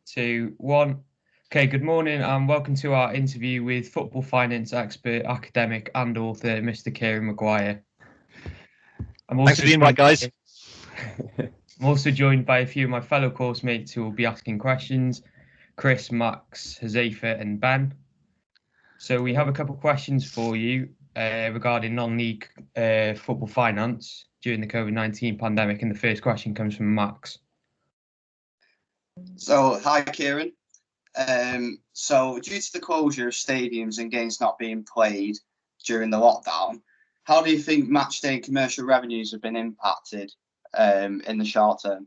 2, 1. Okay, good morning and welcome to our interview with football finance expert, academic and author, Mr. Kieran Maguire. Thanks for the invite, guys. I'm also joined by a few of my fellow course mates who will be asking questions, Chris, Max, Hazefa and Ben. So we have a couple of questions for you regarding non-league football finance during the COVID-19 pandemic, and the first question comes from Max. So, hi Kieran. So due to the closure of stadiums and games not being played during the lockdown, how do you think match day commercial revenues have been impacted in the short term?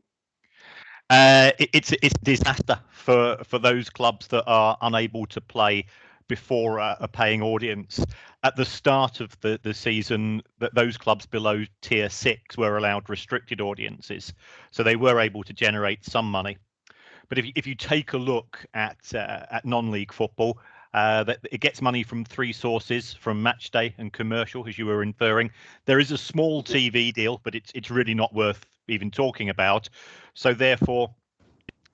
It's a disaster for those clubs that are unable to play before a paying audience. At the start of the season, those clubs below tier 6 were allowed restricted audiences, so they were able to generate some money. But if you take a look at non-league football, it gets money from 3 sources, from match day and commercial, as you were inferring. There is a small TV deal, but it's really not worth even talking about. So therefore,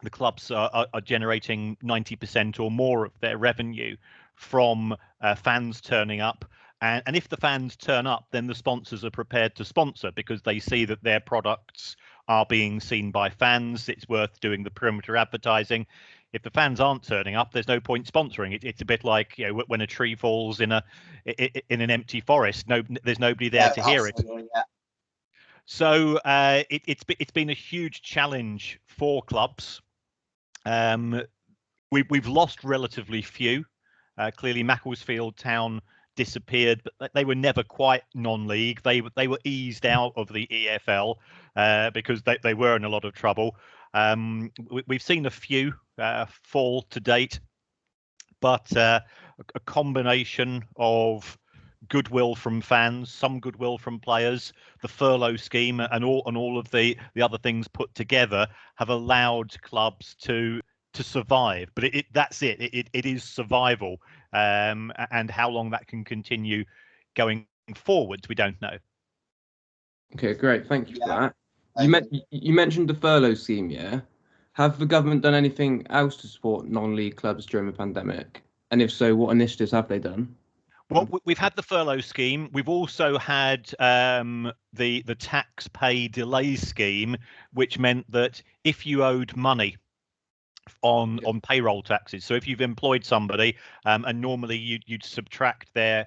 the clubs are generating 90% or more of their revenue from fans turning up. And if the fans turn up, then the sponsors are prepared to sponsor because they see that their products are being seen by fans. It's worth doing the perimeter advertising. If the fans aren't turning up, there's no point sponsoring. It's a bit like, you know, when a tree falls in an empty forest. There's nobody there to hear it. Yeah. So it's been a huge challenge for clubs. We've lost relatively few. Clearly, Macclesfield Town disappeared, but they were never quite non-league. They were eased out of the EFL because they were in a lot of trouble. We've seen a few fall to date, but a combination of goodwill from fans, some goodwill from players, the furlough scheme, and all of the other things put together have allowed clubs to survive. But that's it. It is survival, and how long that can continue going forwards, we don't know. Okay, great. Thank you for that. You mentioned the furlough scheme, yeah? Have the government done anything else to support non-league clubs during the pandemic? And if so, what initiatives have they done? Well, we've had the furlough scheme. We've also had the tax pay delay scheme, which meant that if you owed money on payroll taxes, so if you've employed somebody and normally you'd subtract their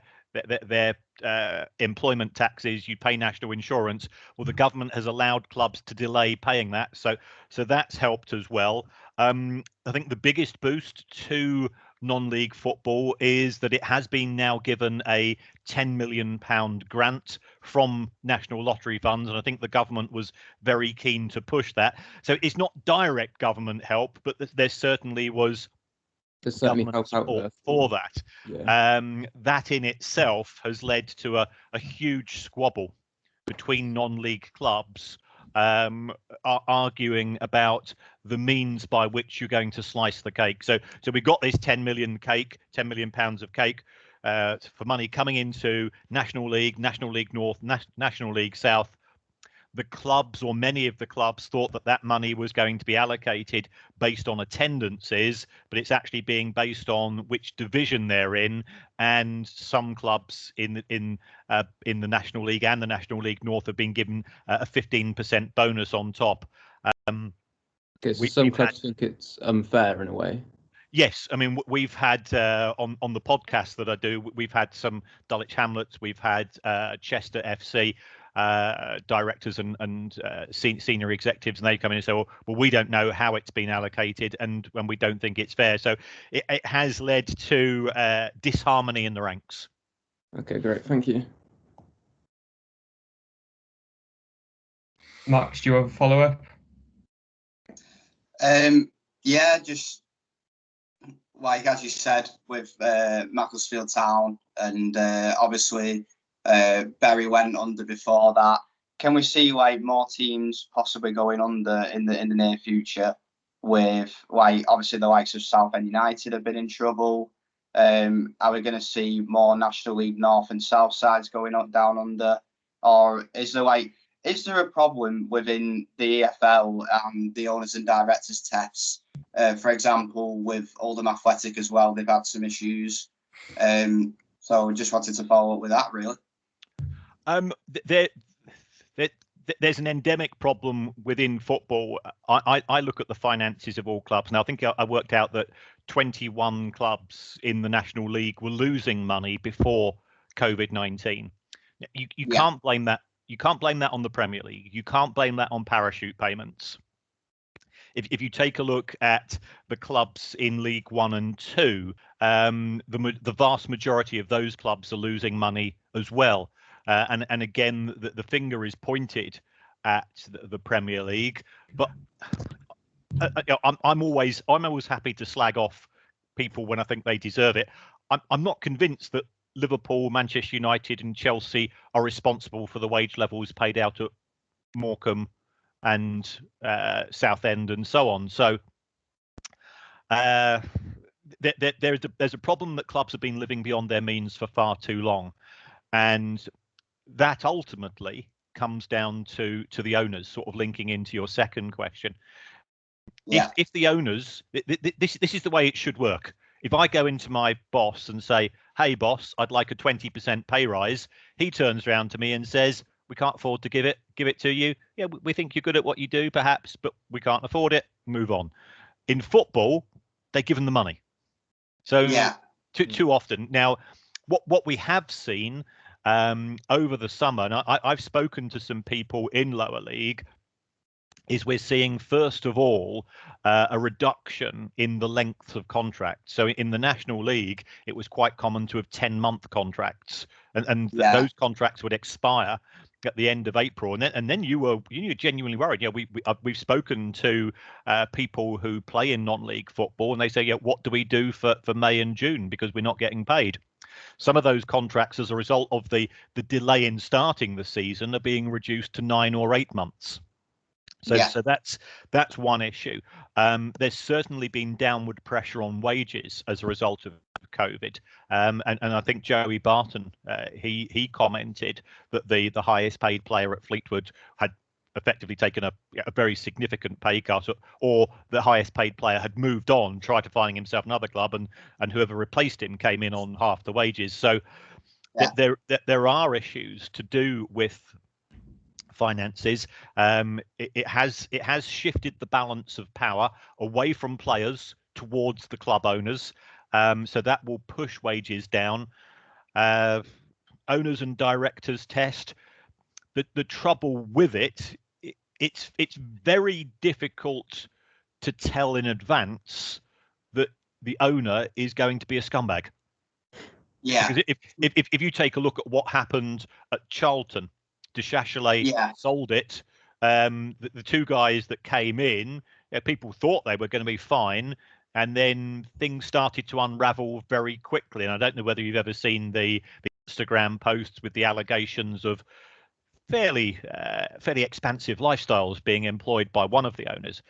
employment taxes, you pay national insurance. Well, the government has allowed clubs to delay paying that, so that's helped as well. I think the biggest boost to non-league football is that it has been now given a £10 million grant from national lottery funds, and I think the government was very keen to push that. So it's not direct government help, but there certainly was government support for that. Yeah. That in itself has led to a huge squabble between non-league clubs arguing about the means by which you're going to slice the cake. So we got this 10 million pounds of cake for money coming into National League, National League North, National League South. The clubs, or many of the clubs, thought that money was going to be allocated based on attendances, but it's actually being based on which division they're in. And some clubs in the National League and the National League North have been given a 15% bonus on top. Okay, so some clubs think it's unfair in a way. Yes, I mean, we've had on the podcast that I do, we've had some Dulwich Hamlets, we've had Chester FC directors and senior executives, and they come in and say, well, we don't know how it's been allocated, and we don't think it's fair. So it has led to disharmony in the ranks. Okay, great, thank you. Max, do you have a follow-up? Yeah, just like as you said with Macclesfield Town, and obviously Bury went under before that. Can we see like more teams possibly going under in the near future? With like obviously the likes of Southend United have been in trouble. Are we going to see more National League North and South sides going down under, or is there a problem within the EFL and the owners and directors tests For example, with Oldham Athletic as well, they've had some issues. So just wanted to follow up with that, really. There's an endemic problem within football. I look at the finances of all clubs. Now, I think I worked out that 21 clubs in the National League were losing money before COVID-19. You can't blame that. You can't blame that on the Premier League. You can't blame that on parachute payments. If you take a look at the clubs in League 1 and 2, the vast majority of those clubs are losing money as well. And again, the finger is pointed at the Premier League. But I'm always happy to slag off people when I think they deserve it. I'm not convinced that Liverpool, Manchester United, and Chelsea are responsible for the wage levels paid out at Morecambe and Southend and so on. So there's a problem that clubs have been living beyond their means for far too long, and that ultimately comes down to the owners, sort of linking into your second question. Yeah. If the owners, this is the way it should work. If I go into my boss and say, "Hey boss, I'd like a 20% pay rise," he turns around to me and says, "We can't afford to give it to you. Yeah, we think you're good at what you do, perhaps, but we can't afford it. Move on." In football, they give them the money. So too often now, what we have seen over the summer, and I've spoken to some people in lower league, is we're seeing, first of all, a reduction in the length of contracts. So in the National League, it was quite common to have 10-month contracts, and those contracts would expire at the end of April, and then you were genuinely worried. Yeah, we've spoken to people who play in non-league football, and they say, yeah, what do we do for May and June, because we're not getting paid? Some of those contracts, as a result of the delay in starting the season, are being reduced to 9 or 8 months. So that's one issue. There's certainly been downward pressure on wages as a result of COVID, and I think Joey Barton he commented that the highest paid player at Fleetwood had effectively taken a very significant pay cut, or the highest paid player had moved on, tried to finding himself another club, and whoever replaced him came in on half the wages. So there are issues to do with finances. It has shifted the balance of power away from players towards the club owners, so that will push wages down. Owners and directors test. The trouble with it's very difficult to tell in advance that the owner is going to be a scumbag. Yeah. Because if you take a look at what happened at Charlton, Duchâtelet sold it. The two guys that came in, people thought they were going to be fine, and then things started to unravel very quickly. And I don't know whether you've ever seen the Instagram posts with the allegations of fairly expansive lifestyles being employed by one of the owners.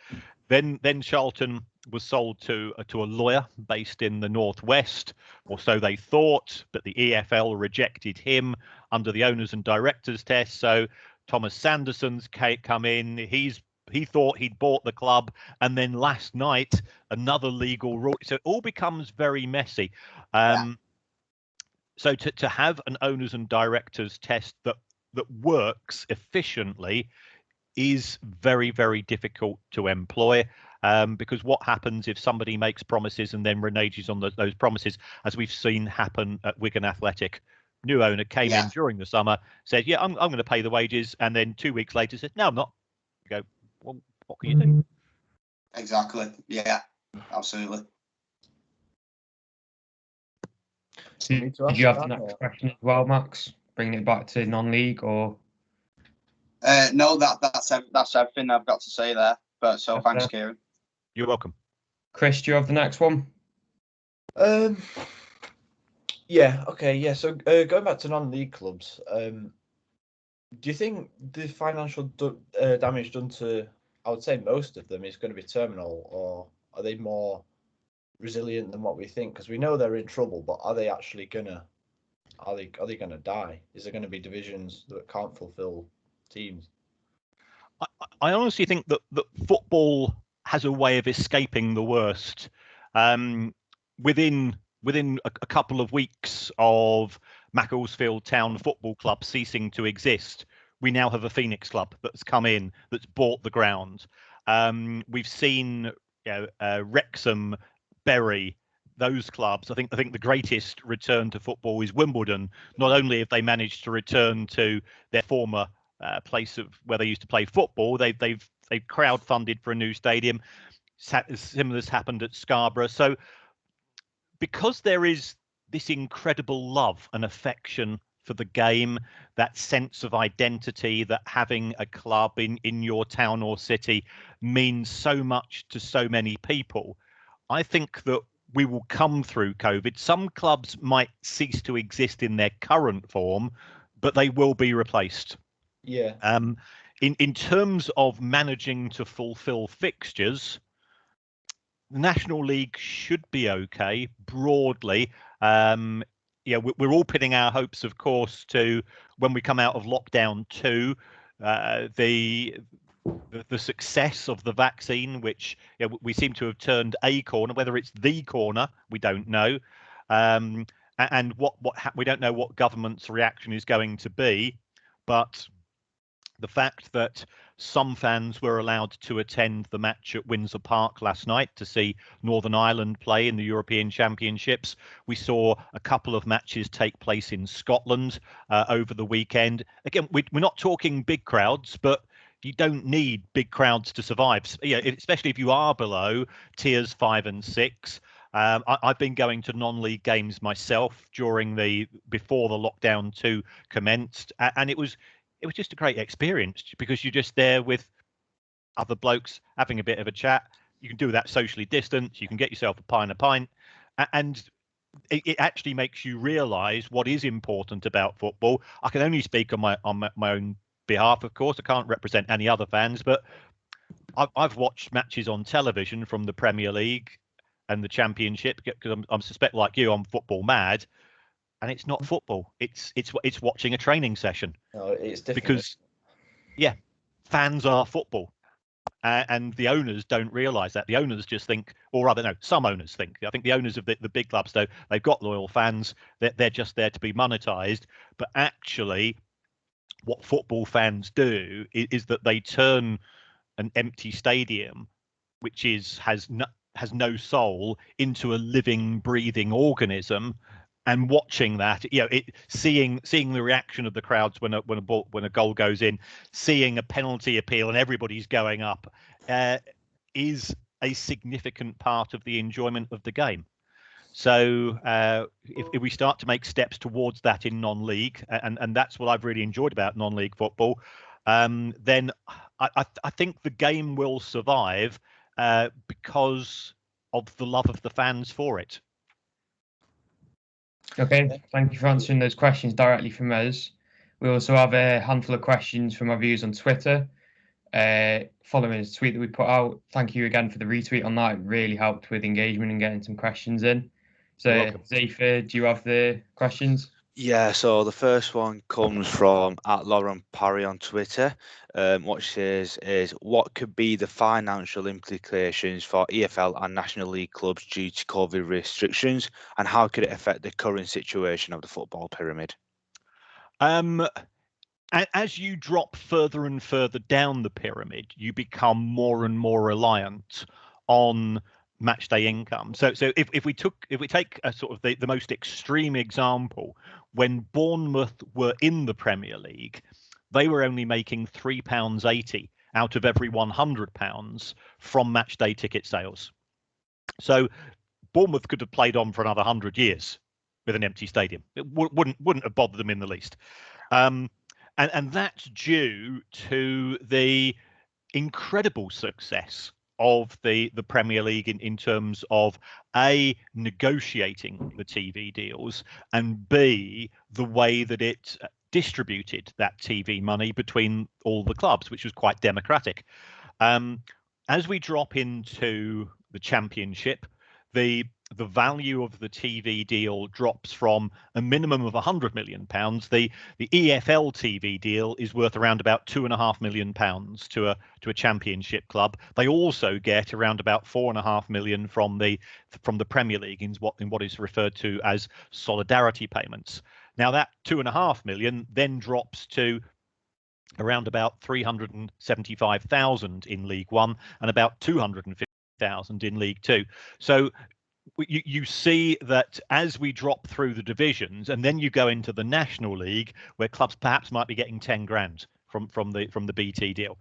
Then Charlton was sold to a lawyer based in the Northwest, or so they thought, but the EFL rejected him under the owners and directors test. So Thomas Sanderson's come in. He thought he'd bought the club, and then last night another legal rule. So it all becomes very messy. So to have an owners and directors test that works efficiently is very, very difficult to employ, because what happens if somebody makes promises and then reneges on those promises, as we've seen happen at Wigan Athletic? New owner came in during the summer, said, yeah, I'm going to pay the wages, and then 2 weeks later said, no, I'm not. You go, well, what can you do? Exactly. Yeah, absolutely. Did you have the next question as well, Max? Bringing it back to non-league, or? No, that's everything I've got to say there. But so thanks, Kieran. You're welcome. Chris, do you have the next one? Yeah. Okay. Yeah. So going back to non-league clubs, do you think the financial damage done to, I would say, most of them is going to be terminal, or are they more resilient than what we think? Because we know they're in trouble, but are they actually gonna? Are they going to die? Is there going to be divisions that can't fulfill teams? I honestly think that football has a way of escaping the worst. Within a couple of weeks of Macclesfield Town Football Club ceasing to exist, we now have a Phoenix club that's come in, that's bought the ground. We've seen Wrexham, Bury, those clubs. I think the greatest return to football is Wimbledon. Not only have they managed to return to their former place of where they used to play football, they've crowdfunded for a new stadium. Similar has happened at Scarborough. So because there is this incredible love and affection for the game, that sense of identity, that having a club in your town or city means so much to so many people, I think that we will come through COVID. Some clubs might cease to exist in their current form, but they will be replaced. Yeah. In terms of managing to fulfill fixtures, the National League should be okay broadly. We're all pinning our hopes, of course, to when we come out of lockdown 2, the success of the vaccine, which we seem to have turned a corner. Whether it's the corner, we don't know, and we don't know what government's reaction is going to be, but the fact that some fans were allowed to attend the match at Windsor Park last night to see Northern Ireland play in the European Championships. We saw a couple of matches take place in Scotland over the weekend. Again, we're not talking big crowds, but you don't need big crowds to survive, especially if you are below tiers 5 and 6. I've been going to non-league games myself before the lockdown 2 commenced, and it was just a great experience because you're just there with other blokes having a bit of a chat. You can do that socially distanced. You can get yourself a pint, and it actually makes you realise what is important about football. I can only speak on my own behalf, of course. I can't represent any other fans, but I've watched matches on television from the Premier League and the Championship because I'm suspect like you, I'm football mad. And it's not football. It's watching a training session. No, it's different. Because, fans are football, and the owners don't realise that. The owners just think, or rather, no, some owners think. I think the owners of the big clubs, though, they've got loyal fans. They're just there to be monetised. But actually, what football fans do is that they turn an empty stadium, which has no soul, into a living, breathing organism. And watching that, seeing the reaction of the crowds when a goal goes in, seeing a penalty appeal and everybody's going up, is a significant part of the enjoyment of the game. So if we start to make steps towards that in non-league, and that's what I've really enjoyed about non-league football, then I think the game will survive because of the love of the fans for it. Okay, thank you for answering those questions directly from us. We also have a handful of questions from our viewers on Twitter. Following a tweet that we put out, thank you again for the retweet on that. It really helped with engagement and getting some questions in. So, Zephyr, do you have the questions? Yeah, so the first one comes from @Lauren Parry on Twitter. What she says is, what could be the financial implications for EFL and National League clubs due to COVID restrictions, and how could it affect the current situation of the football pyramid? As you drop further and further down the pyramid, you become more and more reliant on matchday income. So if we take a sort of the most extreme example, when Bournemouth were in the Premier League, they were only making £3.80 out of every £100 from matchday ticket sales. So Bournemouth could have played on for another 100 years with an empty stadium. It wouldn't have bothered them in the least. And that's due to the incredible success of the Premier League in terms of A, negotiating the TV deals, and B, the way that it distributed that TV money between all the clubs, which was quite democratic. As we drop into the Championship, the the value of the TV deal drops from a minimum of £100 million. The EFL TV deal is worth around about £2.5 million to a championship club. They also get around about £4.5 million from the Premier League in what is referred to as solidarity payments. Now that £2.5 million then drops to around about 375,000 in League One and about 250,000 in League Two. So you see that as we drop through the divisions, and then you go into the National League, where clubs perhaps might be getting 10 grand from the BT deal.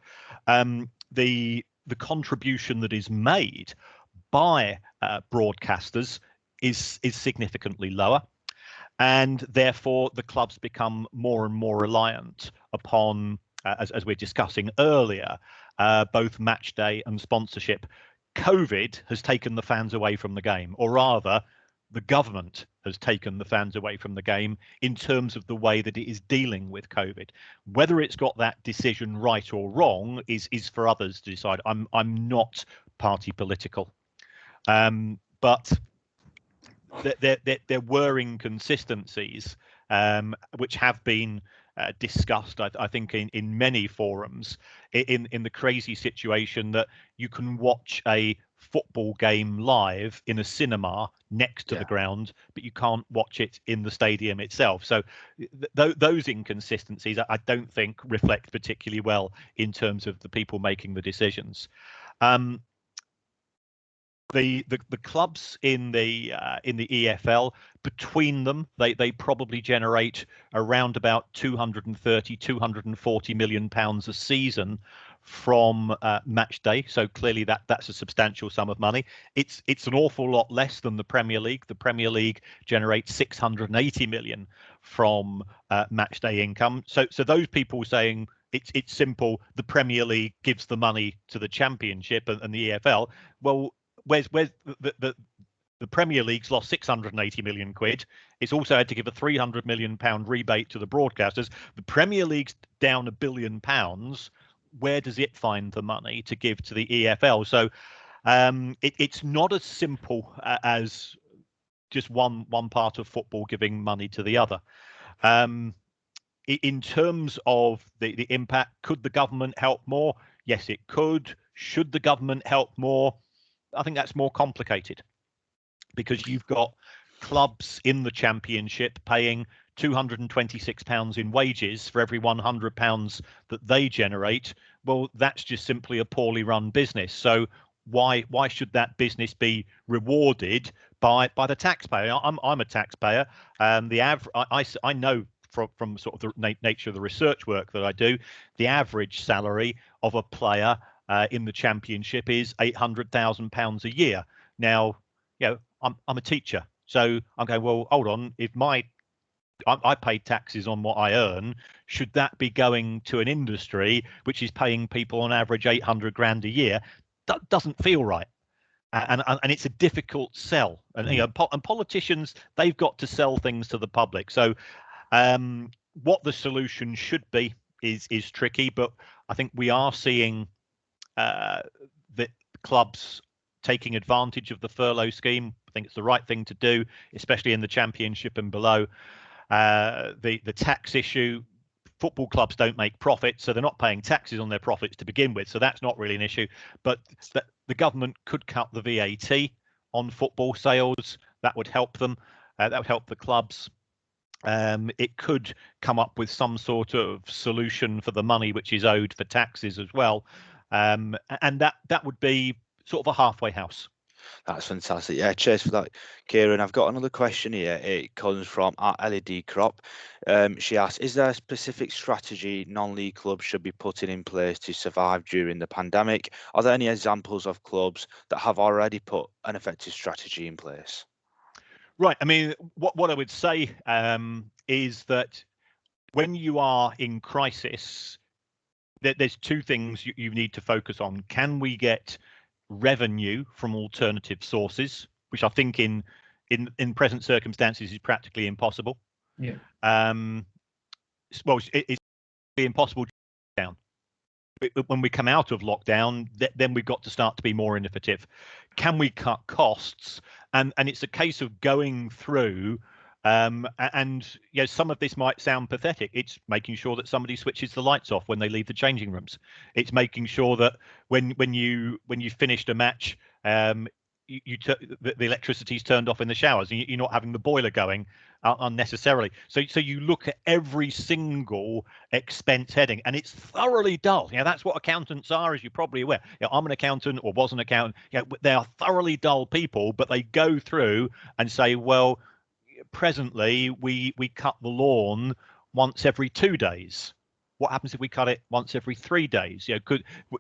The contribution that is made by broadcasters is significantly lower, and therefore the clubs become more and more reliant upon, as we're discussing earlier, both match day and sponsorship. COVID has taken the fans away from the game, or rather, the government has taken the fans away from the game in terms of the way that it is dealing with COVID. Whether it's got that decision right or wrong is for others to decide. I'm not party political, but there were inconsistencies which have been discussed, I think, in many forums, in the crazy situation that you can watch a football game live in a cinema next to the ground, but you can't watch it in the stadium itself. So those inconsistencies, I don't think, reflect particularly well in terms of the people making the decisions. The clubs in the EFL, between them, they probably generate around about 240 million pounds a season from match day. So clearly that's a substantial sum of money. It's an awful lot less than the Premier League. The Premier League generates 680 million from match day income. So those people saying it's simple, the Premier League gives the money to the Championship and the EFL. Well, where's the Premier League's lost 680 million quid. It's also had to give a 300 million pound rebate to the broadcasters. The Premier League's down £1 billion. Where does it find the money to give to the EFL? So it's not as simple as just one part of football giving money to the other. In terms of the impact, could the government help more? Yes, it could. Should the government help more? I think that's more complicated, because you've got clubs in the Championship paying £226 in wages for every £100 that they generate. Well, that's just simply a poorly run business. So why should that business be rewarded by the taxpayer? I'm a taxpayer. I know from sort of the nature of the research work that I do, the average salary of a player in the Championship is £800,000 a year. Now, I'm a teacher, so I'm going, well, hold on, if I pay taxes on what I earn, should that be going to an industry which is paying people on average 800 grand a year? That doesn't feel right. And it's a difficult sell. And politicians, they've got to sell things to the public. So what the solution should be is tricky, but I think we are seeing the clubs taking advantage of the furlough scheme. I think it's the right thing to do, especially in the Championship and below. The tax issue, football clubs don't make profits, so they're not paying taxes on their profits to begin with, so that's not really an issue. But the government could cut the VAT on football sales. That would help them. That would help the clubs. It could come up with some sort of solution for the money which is owed for taxes as well. And that would be sort of a halfway house. That's fantastic. Yeah, cheers for that, Kieran. I've got another question here. It comes from our LED Crop. She asks, is there a specific strategy non-league clubs should be putting in place to survive during the pandemic? Are there any examples of clubs that have already put an effective strategy in place? Right. I mean, what I would say is that when you are in crisis, there's two things you need to focus on. Can we get revenue from alternative sources, which I think in present circumstances is practically impossible? Yeah. Well, it's impossible down. when we come out of lockdown, then we've got to start to be more innovative. Can we cut costs? And it's a case of going through. And some of this might sound pathetic. It's making sure that somebody switches the lights off when they leave the changing rooms. It's making sure that when you finished a match, the electricity's turned off in the showers, and you're not having the boiler going unnecessarily. So you look at every single expense heading, and it's thoroughly dull. That's what accountants are, as you're probably aware. I'm an accountant, or was an accountant. They are thoroughly dull people, but they go through and say, well, presently we cut the lawn once every 2 days. What happens if we cut it once every 3 days?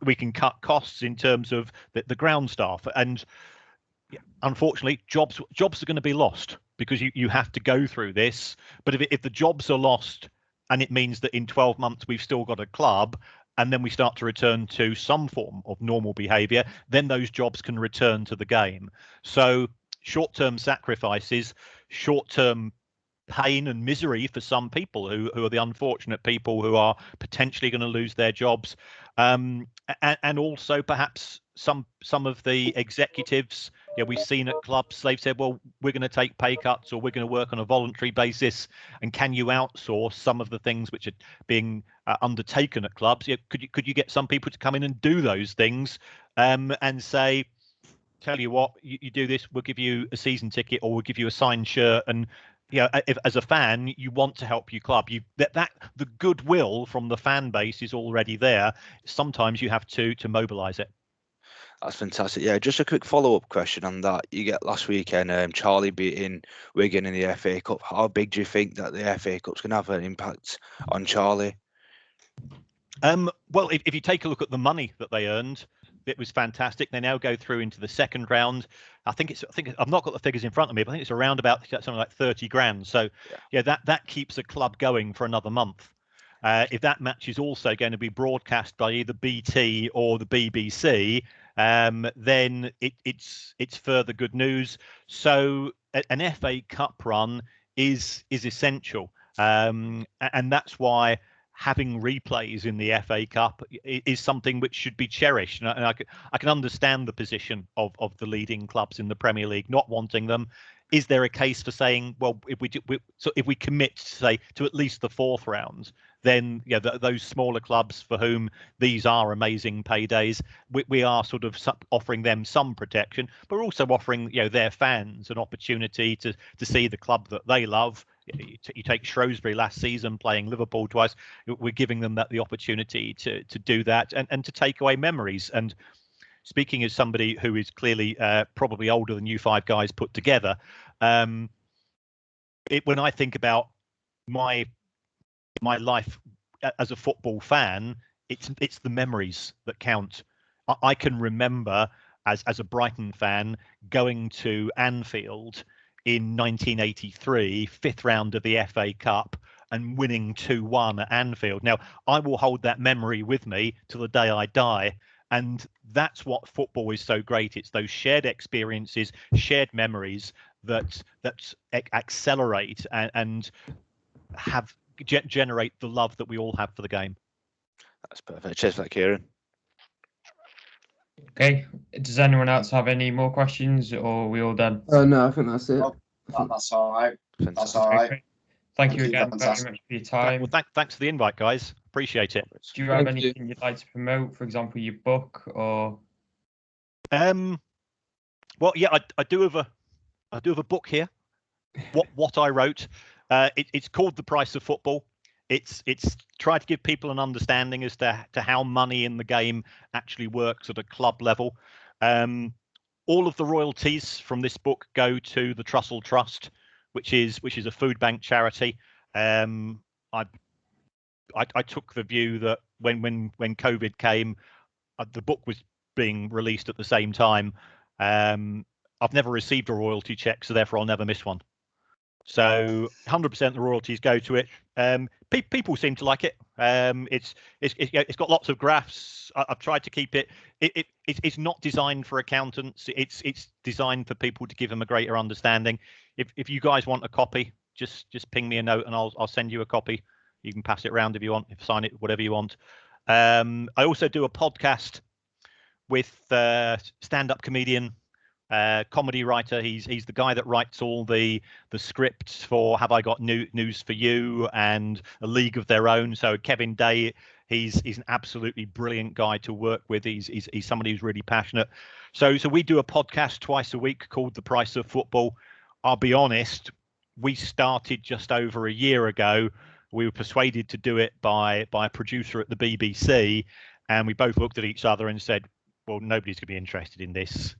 We can cut costs in terms of the ground staff, and unfortunately jobs are going to be lost because you have to go through this. But if the jobs are lost, and it means that in 12 months we've still got a club, and then we start to return to some form of normal behavior, then those jobs can return to the game. So short-term sacrifices, short-term pain and misery for some people who are the unfortunate people who are potentially going to lose their jobs, and also perhaps some of the executives. We've seen at clubs, they've said, well, we're going to take pay cuts, or we're going to work on a voluntary basis, and can you outsource some of the things which are being undertaken at clubs? Could you get some people to come in and do those things, and say, tell you what, you do this, we'll give you a season ticket, or we'll give you a signed shirt. And if as a fan you want to help your club, that the goodwill from the fan base is already there. Sometimes you have to mobilize it. That's fantastic. Yeah, just a quick follow-up question on that. You get last weekend, Chorley beating Wigan in the FA Cup. How big do you think that the FA Cup's going to have an impact on Chorley? Well, if you take a look at the money that they earned, it was fantastic. They now go through into the second round. I think I've not got the figures in front of me, but I think it's around about something like 30 grand. So that keeps a club going for another month. If that match is also going to be broadcast by either BT or the BBC, then it's further good news. So an FA Cup run is essential, and that's why having replays in the FA Cup is something which should be cherished. And I can understand the position of the leading clubs in the Premier League not wanting them. Is there a case for saying, well, if we commit, say, to at least the fourth round, then those smaller clubs for whom these are amazing paydays, we are sort of offering them some protection, but we're also offering their fans an opportunity to see the club that they love. You take Shrewsbury last season playing Liverpool twice. We're giving them the opportunity to do that and to take away memories. And speaking as somebody who is clearly probably older than you five guys put together, when I think about my life as a football fan, it's the memories that count. I can remember as a Brighton fan going to Anfield in 1983, fifth round of the FA Cup, and winning 2-1 at Anfield. Now, I will hold that memory with me till the day I die. And that's what football is so great. It's those shared experiences, shared memories that accelerate and generate the love that we all have for the game. That's perfect. Cheers for that, Kieran. Okay. Does anyone else have any more questions, or are we all done? No, I think that's it. That's all right. Fantastic. That's all right. Okay. Thank you again Fantastic. very much for your time. Well, thanks for the invite, guys. Appreciate it. Do you have Thank you. anything you'd like to promote, for example, your book or? Well, yeah, I do have a book here. What I wrote. It's called The Price of Football. It's tried to give people an understanding as to how money in the game actually works at a club level. All of the royalties from this book go to the Trussell Trust, which is a food bank charity. I took the view that when COVID came, the book was being released at the same time. I've never received a royalty check, so therefore I'll never miss one. So 100% of the royalties go to it. People seem to like it. It's got lots of graphs. I've tried to keep it. It's not designed for accountants. It's designed for people to give them a greater understanding. If you guys want a copy, just ping me a note and I'll send you a copy. You can pass it around if you want, sign it, whatever you want. I also do a podcast with stand-up comedian, comedy writer. He's the guy that writes all the scripts for Have I Got News for You and A League of Their Own. So Kevin Day, he's an absolutely brilliant guy to work with. He's somebody who's really passionate. So we do a podcast twice a week called The Price of Football. I'll be honest, we started just over a year ago. We were persuaded to do it by a producer at the BBC, and we both looked at each other and said, well, nobody's going to be interested in this.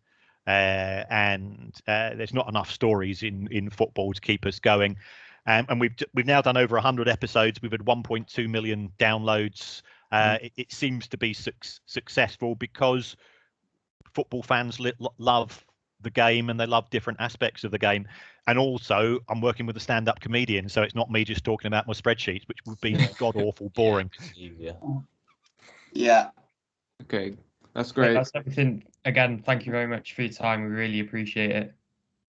And there's not enough stories in football to keep us going. And we've now done over 100 episodes. We've had 1.2 million downloads. It seems to be successful because football fans love the game and they love different aspects of the game. And also, I'm working with a stand-up comedian, so it's not me just talking about my spreadsheets, which would be god-awful boring. Yeah. Okay, that's great. That's everything. Again, thank you very much for your time. We really appreciate it.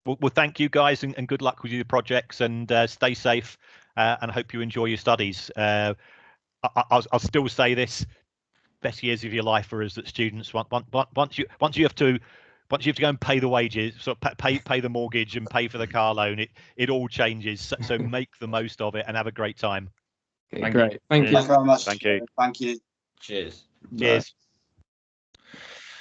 Well, thank you guys, and good luck with your projects, and stay safe, and I hope you enjoy your studies. I'll still say this: best years of your life are as students. Once you have to go and pay the wages, so pay the mortgage and pay for the car loan, it all changes. So make the most of it and have a great time. Okay, great. Thank you. Thank you very much. Thank you. Thank you. Cheers. Cheers.